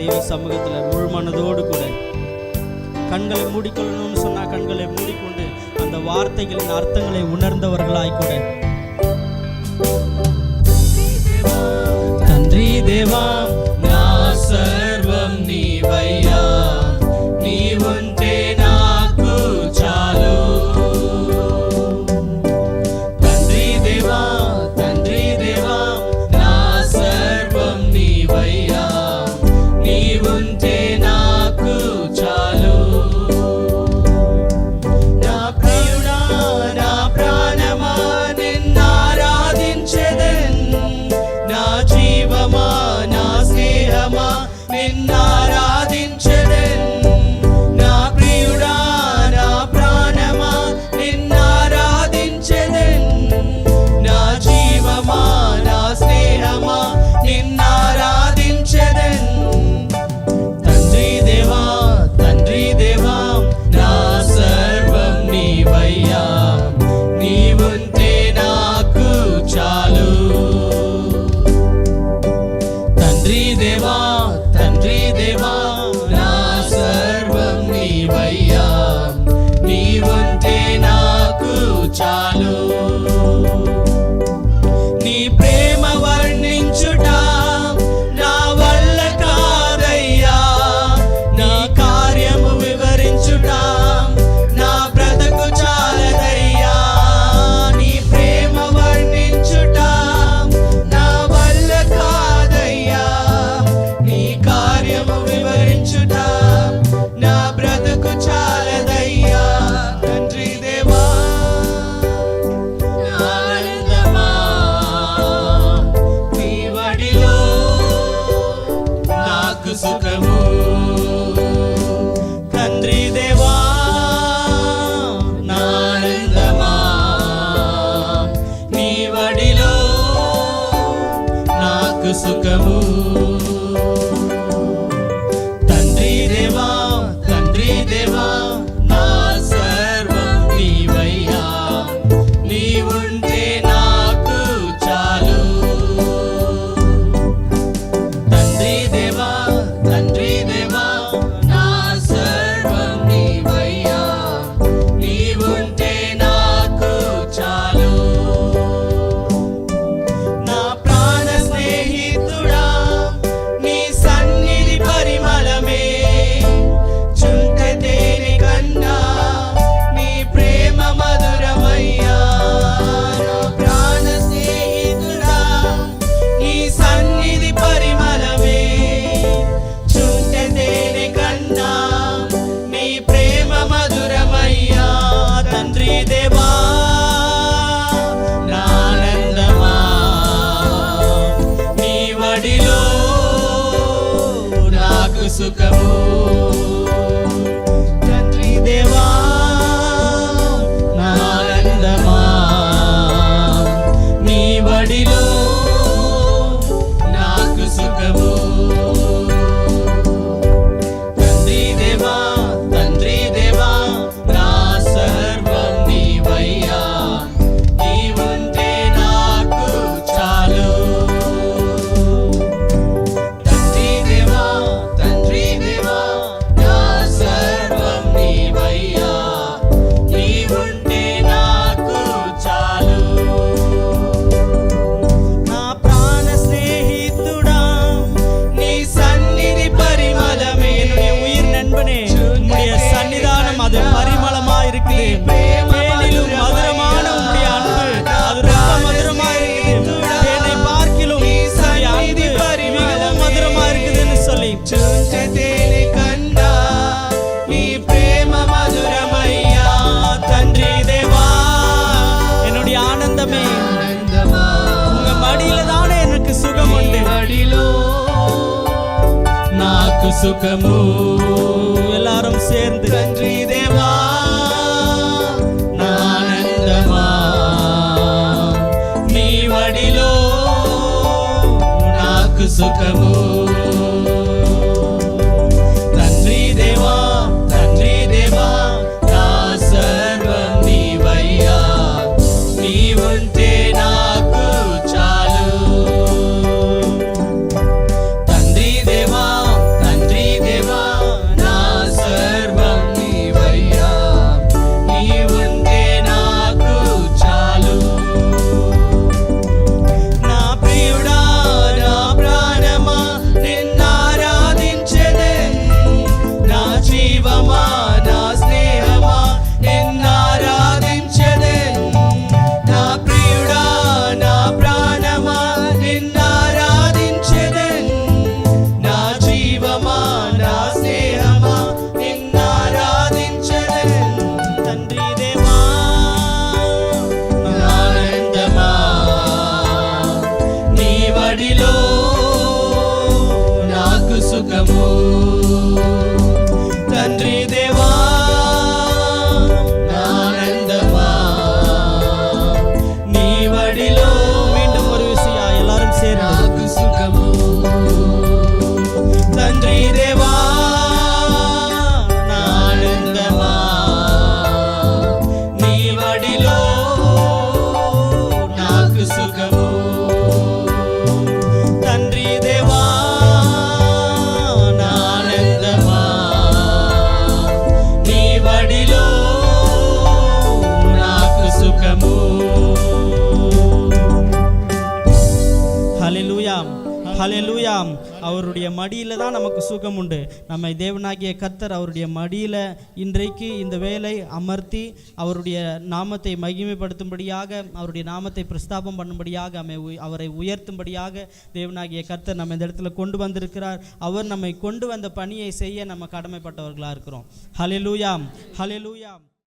தேவி சமூகத்தில் முழு மனதோடு கூட கண்களை மூடிக்கொள்ளணும்னு சொன்னா கண்களை மூடிக்கொண்டு அந்த வார்த்தைகளின் அர்த்தங்களை உணர்ந்தவர்களாய் கூட తండ్రి దేవా నా సర్వం నీవయ్యా నీవుంటే నాకు చాలు తండ్రి దేవా నా సర్వం నీవయ్యా నీవుంటే నాకు చాలు నా ప్రియుడా నా ప్రాణమా నిన్నారాధించెదెన్ నా జీవమా నా స్నేహమా నిన్నారాధించెదెన్ నా ప్రియుడా నా ప్రాణమా నిన్నారాధించెదెన్ నా జీవమా నా స్నేహమా నిన్నారాధించెదెన్ తండ్రి దేవా నా సర్వం నీవయ్యా నీవుంటే నాకు చాలు తండ్రి దేవా నా సర్వం నీవయ్యా నీవుంటే నాకు చాలు నీ ప్రేమ వర్ణించుట నా వల్ల కాదయ్యా నీ కార్యము వివరించుట నా బ్రతుకు చాలదయ్యా నీ ప్రేమ వర్ణించుట నా వల్ల కాదయ్యా నీ కార్యము వివరించుట నా బ్రతుకు చాలదయ్యా తండ్రి దేవా ఆనందమా నీ వడిలో నాకు సుఖము తండ్రి దేవా ఆనందమా నీ వడిలో నాకు సుఖము తండ్రి దేవా నా సర్వం నీవయ్యా నీవుంటే నాకు చాలు తండ్రి దేవా నా సర్వం నీవయ్యా నీవుంటే నాకు చాలు నా ప్రాణ స్నేహితుడా నీ సన్నిధి పరిమళమే చుంట తేనె కన్నా నీ ప్రేమ మధురమయ్యా నా ప్రాణ స్నేహితుడా నీ సన్నిధి పరిమళమే చుంట తేనె కన్నా నీ ప్రేమ మధురమయ్యా తండ్రి దేవా నా ఆనందమా నీ వడిలో నాకు సుఖము తండ్రి దేవా నా ఆనందమా నీ వడిలో నాకు సుఖము తండ్రి దేవా నా సర్వం నీవయ్యా నీవుంటే నాకు చాలు తండ్రి దేవా నా సర్వం నీవయ్యా నీవుంటే నాకు చాలు నా ప్రాణ స్నేహితుడా நீ சந்நிதி பரிமளமே என்னுடைய உயிர் நண்பனே உம்முடைய சன்னிதானம் அது பரிமளமா இருக்குது தேனிலும் மதுரமான உம்முடைய அன்பு அது ரொம்ப மதுரமா இருக்குது தேனை பார்க்கிலும் உம்முடைய அன்பு மிகவும் மதுரமா இருக்குதுன்னு சொல்லி చుంట తేనె కన్నా నీ ప్రేమ మధురమయ్యా తండ్రి దేవా என்னுடைய ஆனந்தமே உங்க மடியில தானே எனக்கு சுகம் உண்டு மடியிலோ నాకు సుఖము எல்லாரும் சேர்ந்து తండ్రి దేవా నా ఆనందమా నీ వడిలో నాకు సుఖము తండ్రి దేవా నా సర్వం నీవయ్యా నీవుంటే నాకు చాలు తండ్రి దేవా నా వడిలో నాకు సుఖము. తండ్రి దేవా ఆనందమా నీ వడిలో. மீண்டும் ஒரு விஷயம் எல்லாரும் சேர்ந்து నాకు సుఖము. తండ్రి దేవా ఆనందమా నీ వడిలో నాకు సుఖము. తండ్రి దేవా ఆనందమా నీ వడిలో నాకు సుఖము. ஹல்லேலூயா, ஹல்லேலூயா. அவருடைய மடியில் தான் நமக்கு சுகம் உண்டு. நம்மை தேவனாகிய கர்த்தர் அவருடைய மடியில் இன்றைக்கு இந்த வேலை அமர்த்தி அவருடைய நாமத்தை மகிமைப்படுத்தும்படியாக, அவருடைய நாமத்தை பிரஸ்தாபம் பண்ணும்படியாக, அவரை உயர்த்தும்படியாக தேவனாகிய கர்த்தர் நம்ம இந்த இடத்துல கொண்டு வந்திருக்கிறார். அவர் நம்மை கொண்டு வந்த பணியை செய்ய நம்ம கடமைப்பட்டவர்களாக இருக்கிறோம். ஹல்லேலூயா, ஹல்லேலூயா.